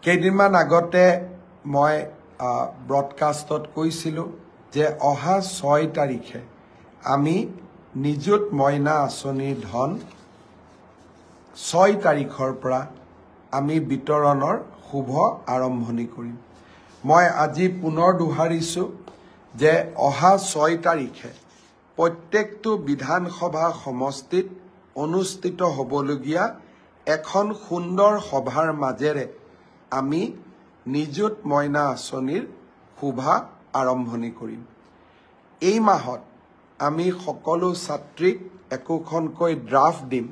কেইদিনমান আগতে মই ব্ৰডকাষ্টত কৈছিলো যে অহা 6 তাৰিখে আমি নিযুত মইনা আঁচনিৰ ধন 6 তাৰিখৰ পৰা আমি বিতৰণৰ শুভ আৰম্ভণি কৰিম। মই আজি পুনৰ দোহাৰিছো যে অহা 6 তাৰিখে প্ৰত্যেকটো বিধানসভা সমষ্টিত অনুষ্ঠিত হ'বলগীয়া এখন সুন্দৰ সভাৰ মাজেৰে আমি নিযুত মইনা আঁচনিৰ শুভা আৰম্ভণি কৰিম। এই মাহত আমি সকলো ছাত্ৰীক একোখনকৈ ড্ৰাফট দিম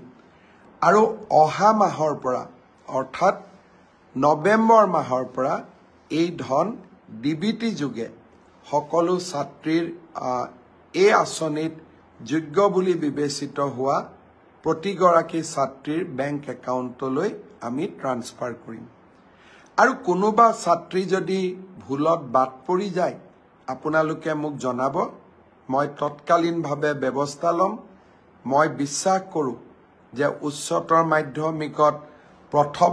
আৰু অহা মাহৰ পৰা অৰ্থাৎ নৱেম্বৰ মাহৰ পৰা এই ধন ডিবিটি যোগে সকলো ছাত্ৰীৰ এই আঁচনিত যোগ্য বুলি বিবেচিত হোৱা প্ৰতিগৰাকী ছাত্ৰীৰ বেংক একাউণ্টলৈ আমি ট্ৰান্সফাৰ কৰিম। আৰু কোনোবা ছাত্ৰী যদি ভুলত বাদ পৰি যায় আপোনালোকে মোক জনাব, মই তৎকালীনভাৱে ব্যৱস্থা ল'ম। মই বিশ্বাস কৰোঁ যে উচ্চতৰ মাধ্যমিকত প্ৰথম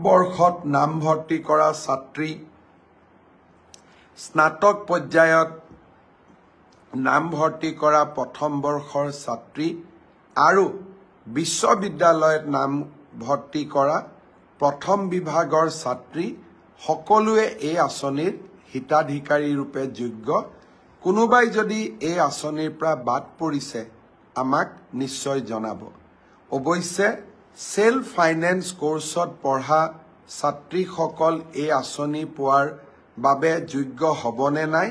বৰ্ষত নামভৰ্তি কৰা ছাত্ৰী, স্নাতক পৰ্যায়ত নামভৰ্তি কৰা প্ৰথম বৰ্ষৰ ছাত্ৰী আৰু বিশ্ববিদ্যালয়ত নামভৰ্তি কৰা প্ৰথম বিভাগৰ ছাত্ৰী সকলোৱে এই আঁচনিৰ হিতাধিকাৰী ৰূপে যোগ্য। কোনোবাই যদি এই আঁচনিৰ পৰা বাদ পৰিছে আমাক নিশ্চয় জনাব। অৱশ্যে সেল্ফ ফাইনেন্স কোৰ্সত পঢ়া ছাত্ৰীসকল এই আঁচনি পোৱাৰ বাবে যোগ্য হ'বনে নাই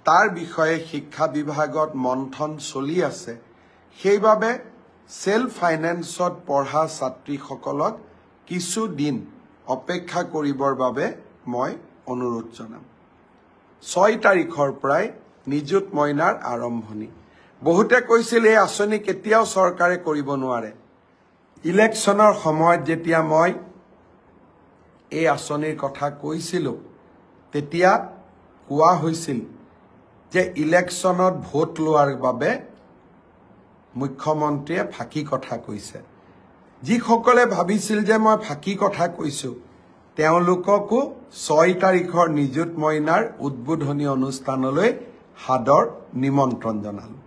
তাৰ বিষয়ে শিক্ষা বিভাগত মন্থন চলি আছে। সেইবাবে সেল্ফ ফাইনেন্সত পঢ়া ছাত্ৰীসকলক কিছু দিন অপেক্ষা কৰিবৰ বাবে মই অনুৰোধ জনাম। 6 তাৰিখৰ পৰাই নিযুত মইনাৰ আৰম্ভণি। বহুতে কৈছিল এই আঁচনি কেতিয়াও চৰকাৰে কৰিব নোৱাৰে। ইলেকশ্যনৰ সময়ত যেতিয়া মই এই আঁচনিৰ কথা কৈছিলোঁ তেতিয়া কোৱা হৈছিল যে ইলেকশ্যনত ভোট লোৱাৰ বাবে মুখ্যমন্ত্ৰীয়ে ফাঁকি কথা কৈছে। যিসকলে ভাবিছিল যে মই ফাঁকি কথা কৈছোঁ তেওঁলোককো 6 তাৰিখৰ নিযুত মইনাৰ উদ্বোধনী অনুষ্ঠানলৈ সাদৰ নিমন্ত্ৰণ জনালোঁ।